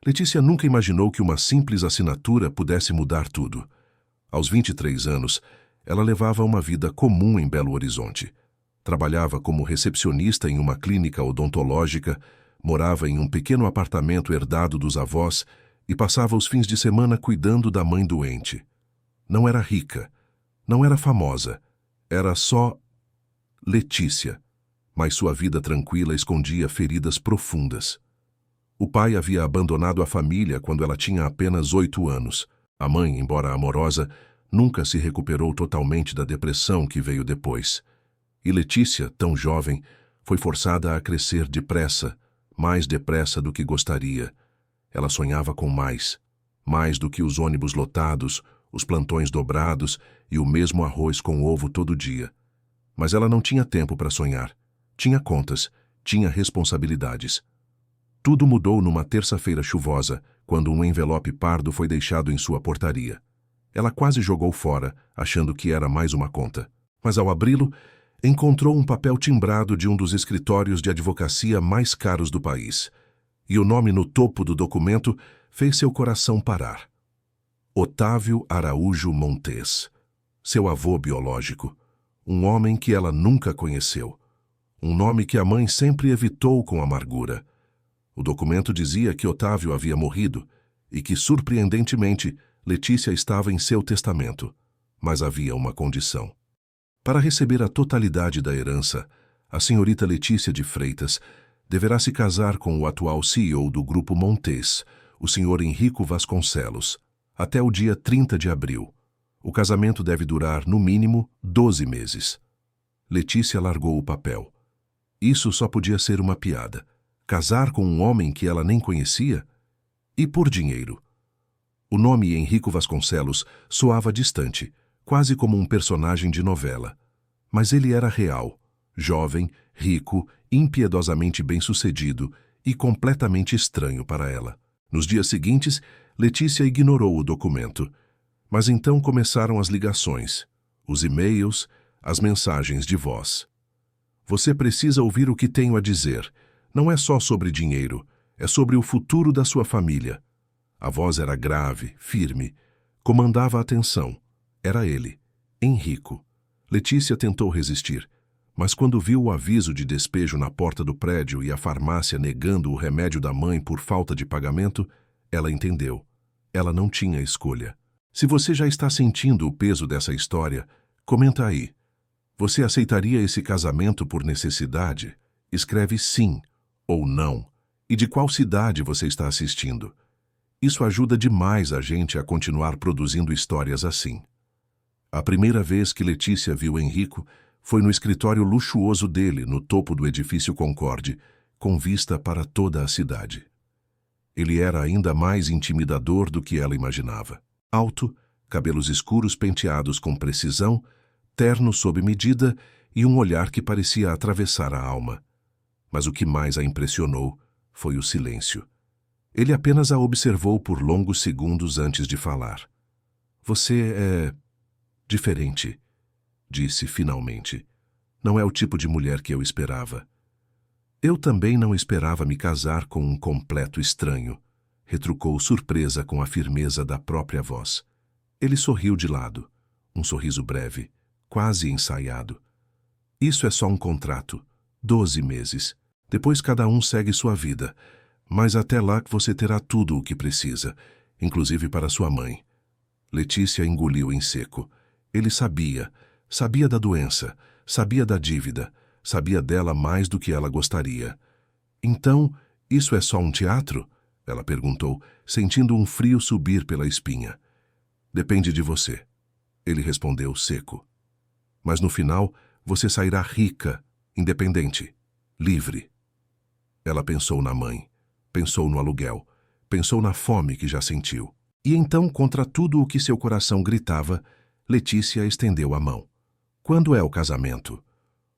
Letícia nunca imaginou que uma simples assinatura pudesse mudar tudo. Aos 23 anos, ela levava uma vida comum em Belo Horizonte. Trabalhava como recepcionista em uma clínica odontológica, morava em um pequeno apartamento herdado dos avós e passava os fins de semana cuidando da mãe doente. Não era rica, não era famosa, era só Letícia, mas sua vida tranquila escondia feridas profundas. O pai havia abandonado a família quando ela tinha apenas 8 anos. A mãe, embora amorosa, nunca se recuperou totalmente da depressão que veio depois. E Letícia, tão jovem, foi forçada a crescer depressa, mais depressa do que gostaria. Ela sonhava com mais do que os ônibus lotados, os plantões dobrados e o mesmo arroz com ovo todo dia. Mas ela não tinha tempo para sonhar. Tinha contas, tinha responsabilidades. Tudo mudou numa terça-feira chuvosa, quando um envelope pardo foi deixado em sua portaria. Ela quase jogou fora, achando que era mais uma conta. Mas ao abri-lo, encontrou um papel timbrado de um dos escritórios de advocacia mais caros do país. E o nome no topo do documento fez seu coração parar. Otávio Araújo Montes, seu avô biológico, um homem que ela nunca conheceu. Um nome que a mãe sempre evitou com amargura. O documento dizia que Otávio havia morrido e que, surpreendentemente, Letícia estava em seu testamento. Mas havia uma condição. Para receber a totalidade da herança, a senhorita Letícia de Freitas deverá se casar com o atual CEO do Grupo Montes, o senhor Henrico Vasconcelos, até o dia 30 de abril. O casamento deve durar, no mínimo, 12 meses. Letícia largou o papel. Isso só podia ser uma piada. Casar com um homem que ela nem conhecia? E por dinheiro? O nome Henrico Vasconcelos soava distante, quase como um personagem de novela. Mas ele era real, jovem, rico, impiedosamente bem-sucedido e completamente estranho para ela. Nos dias seguintes, Letícia ignorou o documento. Mas então começaram as ligações, os e-mails, as mensagens de voz. Você precisa ouvir o que tenho a dizer. Não é só sobre dinheiro, é sobre o futuro da sua família. A voz era grave, firme, comandava a atenção. Era ele, Henrico. Letícia tentou resistir, mas quando viu o aviso de despejo na porta do prédio e a farmácia negando o remédio da mãe por falta de pagamento, ela entendeu. Ela não tinha escolha. Se você já está sentindo o peso dessa história, comenta aí. Você aceitaria esse casamento por necessidade? Escreve sim ou não. E de qual cidade você está assistindo? Isso ajuda demais a gente a continuar produzindo histórias assim. A primeira vez que Letícia viu Henrico foi no escritório luxuoso dele, no topo do edifício Concorde, com vista para toda a cidade. Ele era ainda mais intimidador do que ela imaginava. Alto, cabelos escuros penteados com precisão, terno sob medida e um olhar que parecia atravessar a alma. Mas o que mais a impressionou foi o silêncio. Ele apenas a observou por longos segundos antes de falar. Você é diferente, disse finalmente. Não é o tipo de mulher que eu esperava. Eu também não esperava me casar com um completo estranho, retrucou surpresa com a firmeza da própria voz. Ele sorriu de lado, um sorriso breve, quase ensaiado. Isso é só um contrato, 12 meses. Depois cada um segue sua vida, mas até lá você terá tudo o que precisa, inclusive para sua mãe. Letícia engoliu em seco. Ele sabia da doença, sabia da dívida, sabia dela mais do que ela gostaria. Então, isso é só um teatro? Ela perguntou, sentindo um frio subir pela espinha. Depende de você. Ele respondeu seco. Mas no final, você sairá rica, independente, livre. Ela pensou na mãe, pensou no aluguel, pensou na fome que já sentiu. E então, contra tudo o que seu coração gritava, Letícia estendeu a mão. Quando é o casamento?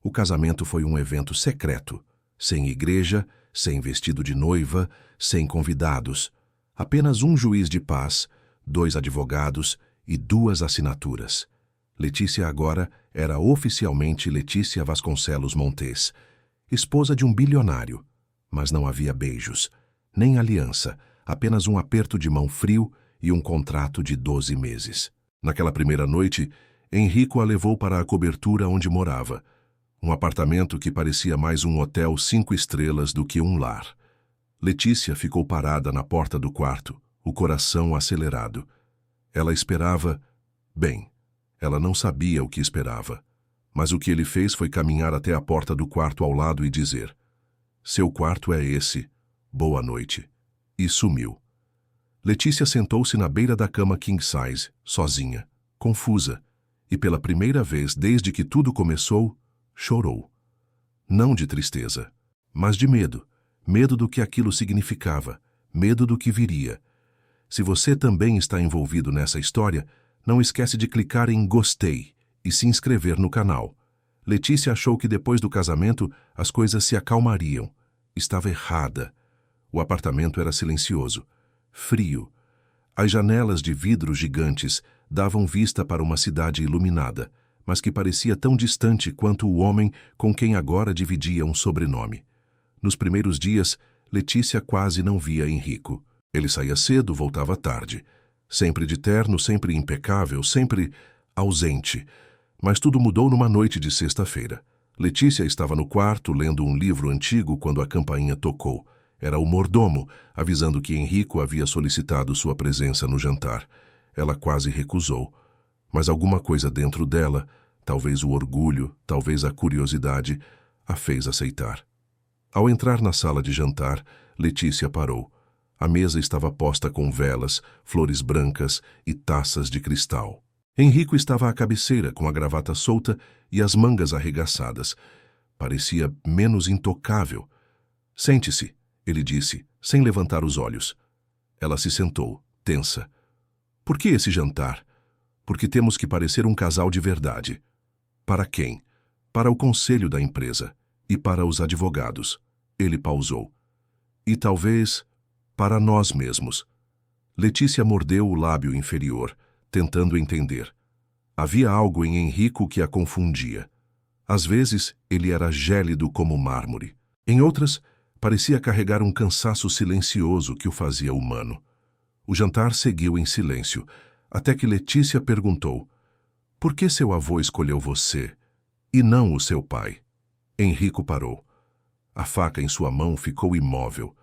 O casamento foi um evento secreto, sem igreja, sem vestido de noiva, sem convidados. Apenas um juiz de paz, 2 advogados e 2 assinaturas. Letícia agora era oficialmente Letícia Vasconcelos Montes, esposa de um bilionário. Mas não havia beijos, nem aliança, apenas um aperto de mão frio e um contrato de 12 meses. Naquela primeira noite, Enrico a levou para a cobertura onde morava, um apartamento que parecia mais um hotel 5 estrelas do que um lar. Letícia ficou parada na porta do quarto, o coração acelerado. Ela esperava... Bem, ela não sabia o que esperava, mas o que ele fez foi caminhar até a porta do quarto ao lado e dizer: "Seu quarto é esse. Boa noite." E sumiu. Letícia sentou-se na beira da cama king size, sozinha, confusa, e pela primeira vez desde que tudo começou, chorou. Não de tristeza, mas de medo. Medo do que aquilo significava, medo do que viria. Se você também está envolvido nessa história, não esquece de clicar em gostei e se inscrever no canal. Letícia achou que depois do casamento as coisas se acalmariam. Estava errada. O apartamento era silencioso, frio. As janelas de vidro gigantes davam vista para uma cidade iluminada, mas que parecia tão distante quanto o homem com quem agora dividia um sobrenome. Nos primeiros dias, Letícia quase não via Enrico. Ele saía cedo, voltava tarde. Sempre de terno, sempre impecável, sempre ausente. Mas tudo mudou numa noite de sexta-feira. Letícia estava no quarto lendo um livro antigo quando a campainha tocou. Era o mordomo, avisando que Enrico havia solicitado sua presença no jantar. Ela quase recusou. Mas alguma coisa dentro dela, talvez o orgulho, talvez a curiosidade, a fez aceitar. Ao entrar na sala de jantar, Letícia parou. A mesa estava posta com velas, flores brancas e taças de cristal. Enrico estava à cabeceira, com a gravata solta e as mangas arregaçadas. Parecia menos intocável. "Sente-se", ele disse, sem levantar os olhos. Ela se sentou, tensa. "Por que esse jantar?" "Porque temos que parecer um casal de verdade." "Para quem?" "Para o conselho da empresa. E para os advogados." Ele pausou. "E talvez para nós mesmos." Letícia mordeu o lábio inferior, tentando entender. Havia algo em Enrico que a confundia. Às vezes, ele era gélido como mármore. Em outras, parecia carregar um cansaço silencioso que o fazia humano. O jantar seguiu em silêncio, até que Letícia perguntou: "Por que seu avô escolheu você, e não o seu pai?" Enrico parou. A faca em sua mão ficou imóvel.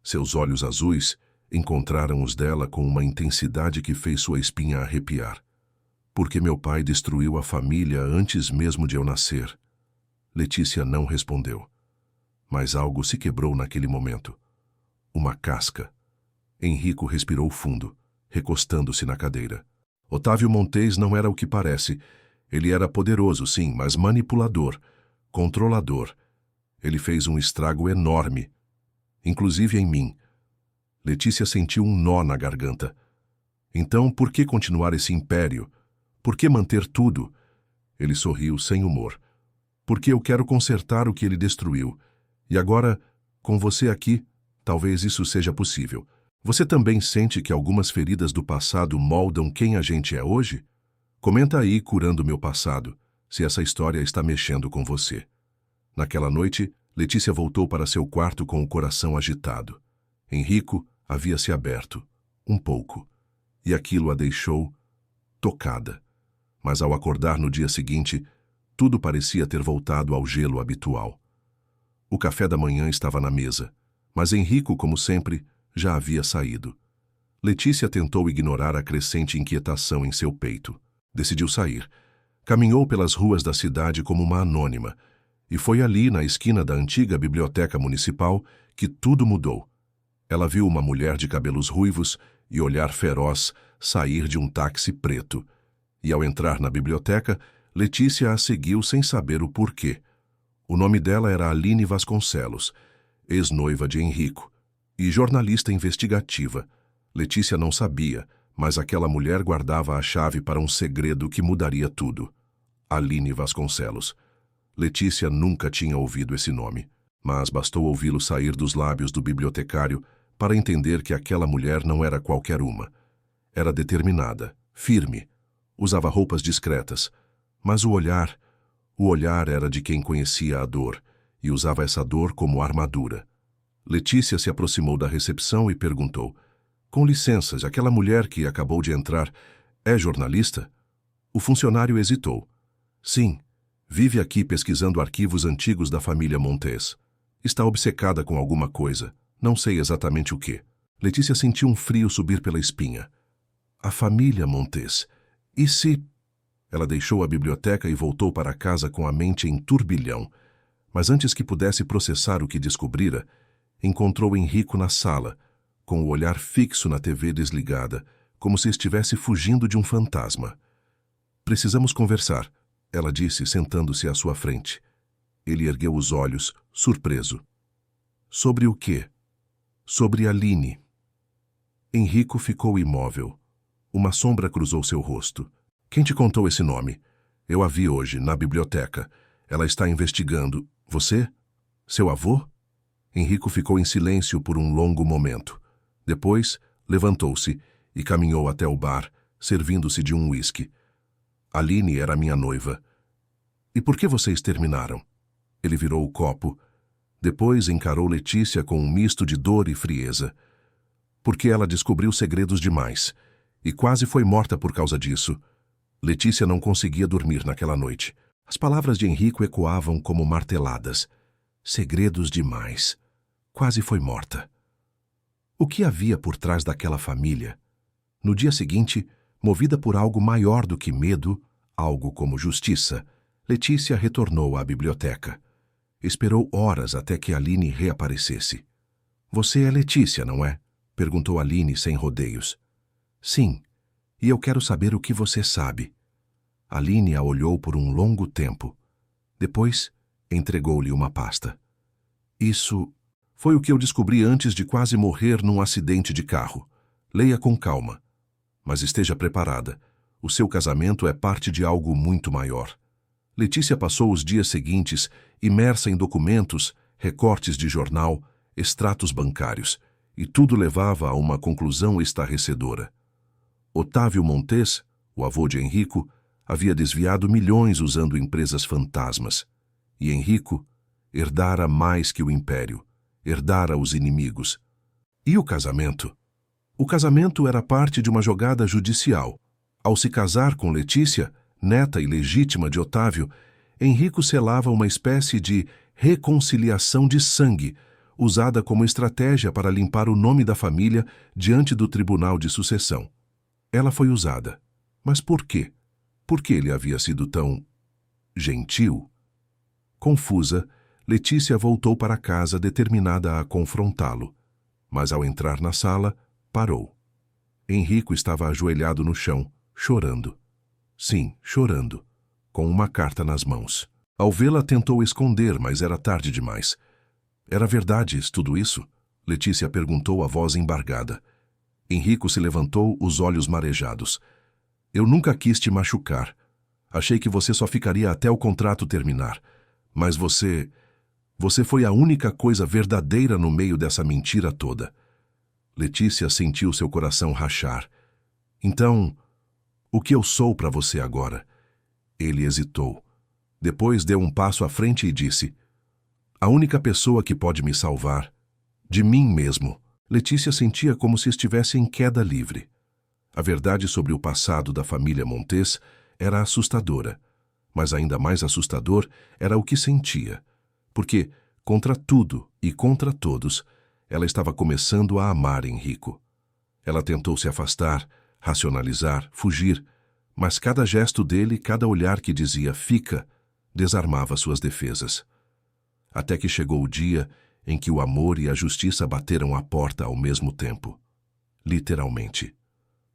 Seus olhos azuis encontraram os dela com uma intensidade que fez sua espinha arrepiar. "Porque meu pai destruiu a família antes mesmo de eu nascer." Letícia não respondeu. Mas algo se quebrou naquele momento. Uma casca. Enrico respirou fundo, recostando-se na cadeira. Otávio Montes não era o que parece. Ele era poderoso, sim, mas manipulador, controlador. Ele fez um estrago enorme, inclusive em mim. Letícia sentiu um nó na garganta. Então, por que continuar esse império? Por que manter tudo? Ele sorriu sem humor. "Porque eu quero consertar o que ele destruiu. E agora, com você aqui, talvez isso seja possível. Você também sente que algumas feridas do passado moldam quem a gente é hoje? Comenta aí, curando meu passado, se essa história está mexendo com você." Naquela noite, Letícia voltou para seu quarto com o coração agitado. Enrico havia se aberto, um pouco, e aquilo a deixou tocada. Mas ao acordar no dia seguinte, tudo parecia ter voltado ao gelo habitual. O café da manhã estava na mesa, mas Enrico, como sempre, já havia saído. Letícia tentou ignorar a crescente inquietação em seu peito. Decidiu sair. Caminhou pelas ruas da cidade como uma anônima, e foi ali, na esquina da antiga biblioteca municipal, que tudo mudou. Ela viu uma mulher de cabelos ruivos e olhar feroz sair de um táxi preto. E ao entrar na biblioteca, Letícia a seguiu sem saber o porquê. O nome dela era Aline Vasconcelos, ex-noiva de Enrico, e jornalista investigativa. Letícia não sabia, mas aquela mulher guardava a chave para um segredo que mudaria tudo. Aline Vasconcelos. Letícia nunca tinha ouvido esse nome, mas bastou ouvi-lo sair dos lábios do bibliotecário para entender que aquela mulher não era qualquer uma. Era determinada, firme, usava roupas discretas, mas o olhar era de quem conhecia a dor e usava essa dor como armadura. Letícia se aproximou da recepção e perguntou: Com licença, aquela mulher que acabou de entrar é jornalista? O funcionário hesitou. Sim, vive aqui pesquisando arquivos antigos da família Montes. Está obcecada com alguma coisa, não sei exatamente o que. Letícia sentiu um frio subir pela espinha. A família Montes. E se... Ela deixou a biblioteca e voltou para casa com a mente em turbilhão. Mas antes que pudesse processar o que descobrira, encontrou Henrico na sala, com o olhar fixo na TV desligada, como se estivesse fugindo de um fantasma. Precisamos conversar, ela disse, sentando-se à sua frente. Ele ergueu os olhos, surpreso. Sobre o quê? Sobre Aline. Henrico ficou imóvel. Uma sombra cruzou seu rosto. Quem te contou esse nome? Eu a vi hoje, na biblioteca. Ela está investigando. Você? Seu avô? Henrico ficou em silêncio por um longo momento. Depois, levantou-se e caminhou até o bar, servindo-se de um uísque. Aline era minha noiva. E por que vocês terminaram? Ele virou o copo. Depois encarou Letícia com um misto de dor e frieza. Porque ela descobriu segredos demais, e quase foi morta por causa disso. Letícia não conseguia dormir naquela noite. As palavras de Henrico ecoavam como marteladas. Segredos demais. Quase foi morta. O que havia por trás daquela família? No dia seguinte, movida por algo maior do que medo, algo como justiça, Letícia retornou à biblioteca. Esperou horas até que Aline reaparecesse. Você é Letícia, não é? Perguntou Aline sem rodeios. Sim, e eu quero saber o que você sabe. Aline a olhou por um longo tempo. Depois, entregou-lhe uma pasta. Isso foi o que eu descobri antes de quase morrer num acidente de carro. Leia com calma. Mas esteja preparada. O seu casamento é parte de algo muito maior. Letícia passou os dias seguintes imersa em documentos, recortes de jornal, extratos bancários, e tudo levava a uma conclusão estarrecedora. Otávio Montes, o avô de Henrico, havia desviado milhões usando empresas fantasmas. E Henrico herdara mais que o império, herdara os inimigos. E o casamento? O casamento era parte de uma jogada judicial. Ao se casar com Letícia, neta ilegítima de Otávio, Henrico selava uma espécie de reconciliação de sangue, usada como estratégia para limpar o nome da família diante do tribunal de sucessão. Ela foi usada. Mas por quê? Por que ele havia sido tão... gentil? Confusa, Letícia voltou para casa determinada a confrontá-lo. Mas ao entrar na sala, parou. Henrico estava ajoelhado no chão, chorando. Sim, chorando, com uma carta nas mãos. Ao vê-la, tentou esconder, mas era tarde demais. Era verdade tudo isso? Letícia perguntou, a voz embargada. Henrico se levantou, os olhos marejados. Eu nunca quis te machucar. Achei que você só ficaria até o contrato terminar. Mas você foi a única coisa verdadeira no meio dessa mentira toda. Letícia sentiu seu coração rachar. Então, o que eu sou para você agora? Ele hesitou. Depois deu um passo à frente e disse: a única pessoa que pode me salvar, de mim mesmo. Letícia sentia como se estivesse em queda livre. A verdade sobre o passado da família Montes era assustadora, mas ainda mais assustador era o que sentia, porque, contra tudo e contra todos, ela estava começando a amar Henrico. Ela tentou se afastar, racionalizar, fugir, mas cada gesto dele, cada olhar que dizia "fica", desarmava suas defesas. Até que chegou o dia em que o amor e a justiça bateram à porta ao mesmo tempo. Literalmente.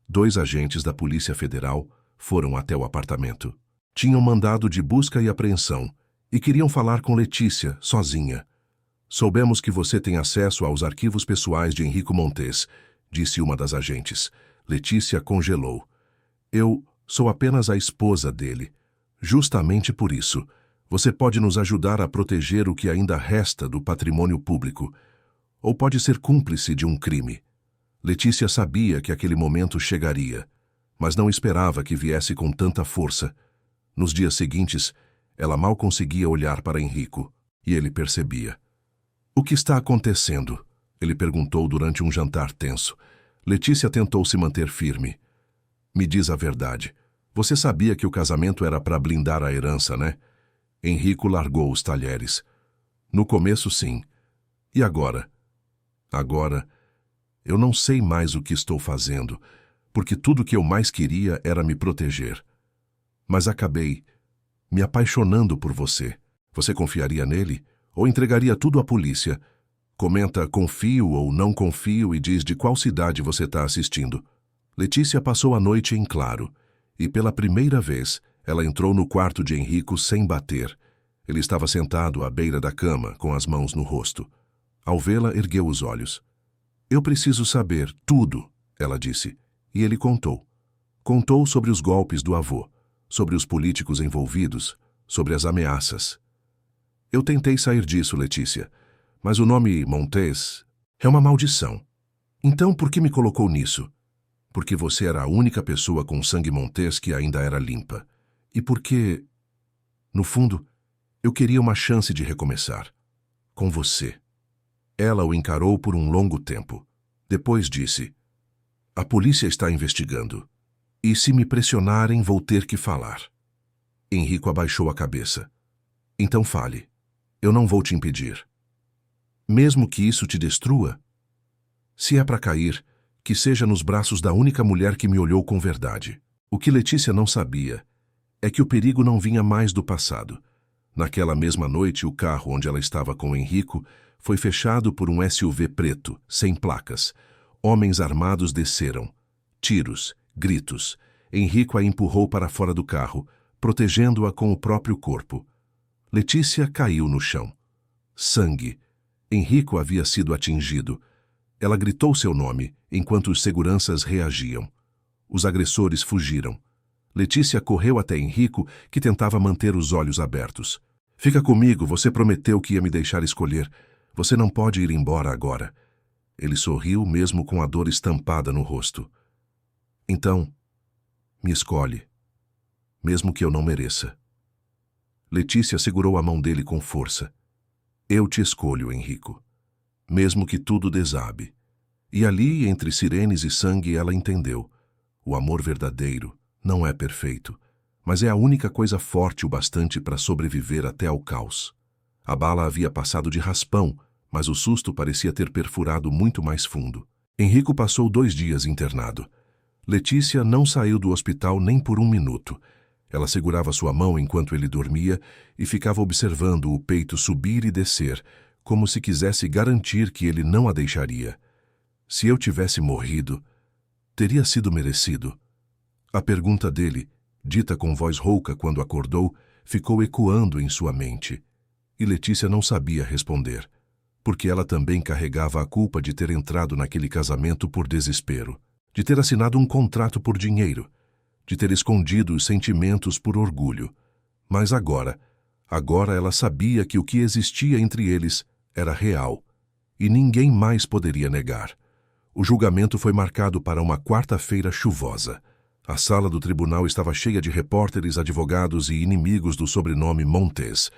2 agentes da Polícia Federal foram até o apartamento. Tinham mandado de busca e apreensão e queriam falar com Letícia, sozinha. Soubemos que você tem acesso aos arquivos pessoais de Henrico Montes, disse uma das agentes. Letícia congelou. Eu sou apenas a esposa dele. Justamente por isso, você pode nos ajudar a proteger o que ainda resta do patrimônio público, ou pode ser cúmplice de um crime. Letícia sabia que aquele momento chegaria, mas não esperava que viesse com tanta força. Nos dias seguintes, ela mal conseguia olhar para Henrico, e ele percebia. O que está acontecendo? Ele perguntou durante um jantar tenso. Letícia tentou se manter firme. Me diz a verdade. Você sabia que o casamento era para blindar a herança, né? Henrico largou os talheres. No começo, sim. E agora? Agora, eu não sei mais o que estou fazendo, porque tudo que eu mais queria era me proteger. Mas acabei me apaixonando por você. Você confiaria nele? Ou entregaria tudo à polícia? Comenta confio ou não confio e diz de qual cidade você está assistindo. Letícia passou a noite em claro, e pela primeira vez ela entrou no quarto de Henrico sem bater. Ele estava sentado à beira da cama, com as mãos no rosto. Ao vê-la, ergueu os olhos. Eu preciso saber tudo, ela disse, e ele contou. Contou sobre os golpes do avô, sobre os políticos envolvidos, sobre as ameaças. Eu tentei sair disso, Letícia, mas o nome Montes é uma maldição. Então por que me colocou nisso? Porque você era a única pessoa com sangue Montes que ainda era limpa. E porque, no fundo, eu queria uma chance de recomeçar. Com você. Ela o encarou por um longo tempo. Depois disse, a polícia está investigando. E se me pressionarem, vou ter que falar. Henrico abaixou a cabeça. Então fale. Eu não vou te impedir. Mesmo que isso te destrua? Se é para cair, que seja nos braços da única mulher que me olhou com verdade. O que Letícia não sabia é que o perigo não vinha mais do passado. Naquela mesma noite, o carro onde ela estava com Henrico foi fechado por um SUV preto, sem placas. Homens armados desceram. Tiros, gritos. Henrico a empurrou para fora do carro, protegendo-a com o próprio corpo. Letícia caiu no chão. Sangue. Henrico havia sido atingido. Ela gritou seu nome, enquanto os seguranças reagiam. Os agressores fugiram. Letícia correu até Henrico, que tentava manter os olhos abertos. Fica comigo, você prometeu que ia me deixar escolher. Você não pode ir embora agora. Ele sorriu, mesmo com a dor estampada no rosto. Então, me escolhe, mesmo que eu não mereça. Letícia segurou a mão dele com força. Eu te escolho, Henrico, mesmo que tudo desabe. E ali, entre sirenes e sangue, ela entendeu. O amor verdadeiro não é perfeito, mas é a única coisa forte o bastante para sobreviver até ao caos. A bala havia passado de raspão, mas o susto parecia ter perfurado muito mais fundo. Henrico passou 2 dias internado. Letícia não saiu do hospital nem por 1 minuto. Ela segurava sua mão enquanto ele dormia e ficava observando o peito subir e descer, como se quisesse garantir que ele não a deixaria. Se eu tivesse morrido, teria sido merecido. A pergunta dele, dita com voz rouca quando acordou, ficou ecoando em sua mente. E Letícia não sabia responder, porque ela também carregava a culpa de ter entrado naquele casamento por desespero, de ter assinado um contrato por dinheiro, de ter escondido os sentimentos por orgulho. Mas agora ela sabia que o que existia entre eles era real, e ninguém mais poderia negar. O julgamento foi marcado para uma quarta-feira chuvosa. A sala do tribunal estava cheia de repórteres, advogados e inimigos do sobrenome Montes.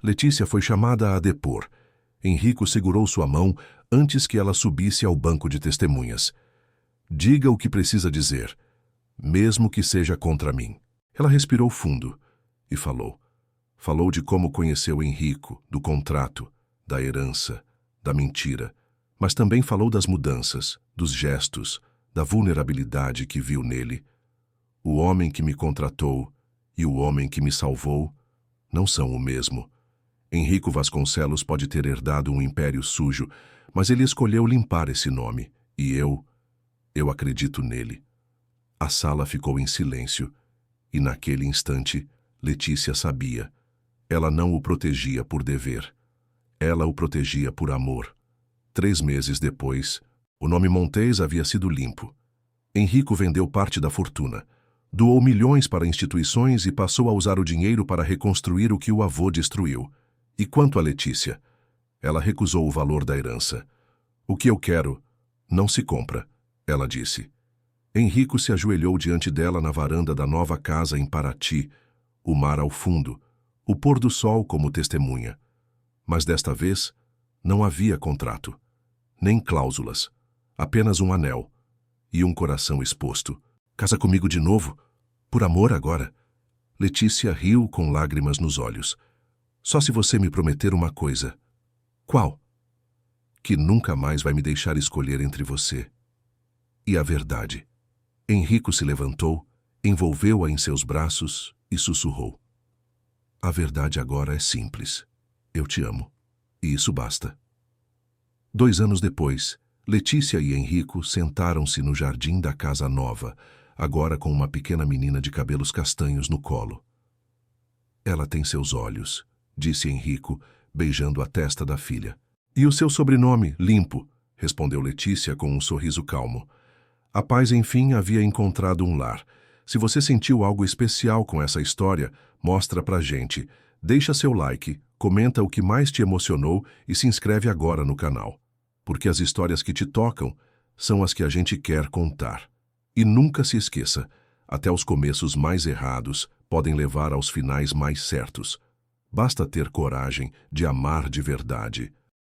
Letícia foi chamada a depor. Henrico segurou sua mão antes que ela subisse ao banco de testemunhas. Diga o que precisa dizer, mesmo que seja contra mim. Ela respirou fundo e falou. Falou de como conheceu Henrico, do contrato, da herança, da mentira, mas também falou das mudanças, dos gestos, da vulnerabilidade que viu nele. O homem que me contratou e o homem que me salvou não são o mesmo. Henrico Vasconcelos pode ter herdado um império sujo, mas ele escolheu limpar esse nome, e eu acredito nele. A sala ficou em silêncio, e naquele instante, Letícia sabia. Ela não o protegia por dever. Ela o protegia por amor. 3 meses depois, o nome Montes havia sido limpo. Henrico vendeu parte da fortuna, doou milhões para instituições e passou a usar o dinheiro para reconstruir o que o avô destruiu. E quanto a Letícia? Ela recusou o valor da herança. O que eu quero não se compra, ela disse. Henrico se ajoelhou diante dela na varanda da nova casa em Paraty, o mar ao fundo, o pôr do sol como testemunha. Mas desta vez, não havia contrato, nem cláusulas, apenas um anel. e um coração exposto. Casa comigo de novo? Por amor agora? Letícia riu com lágrimas nos olhos. Só se você me prometer uma coisa. Qual? Que nunca mais vai me deixar escolher entre você e a verdade. Henrico se levantou, envolveu-a em seus braços e sussurrou. A verdade agora é simples. Eu te amo. E isso basta. 2 anos depois, Letícia e Henrico sentaram-se no jardim da casa nova, agora com uma pequena menina de cabelos castanhos no colo. Ela tem seus olhos, disse Henrico, beijando a testa da filha. E o seu sobrenome, Limpo, respondeu Letícia com um sorriso calmo. A paz, enfim, havia encontrado um lar. Se você sentiu algo especial com essa história, mostra pra gente. Deixa seu like, comenta o que mais te emocionou e se inscreve agora no canal. Porque as histórias que te tocam são as que a gente quer contar. E nunca se esqueça, até os começos mais errados podem levar aos finais mais certos. Basta ter coragem de amar de verdade.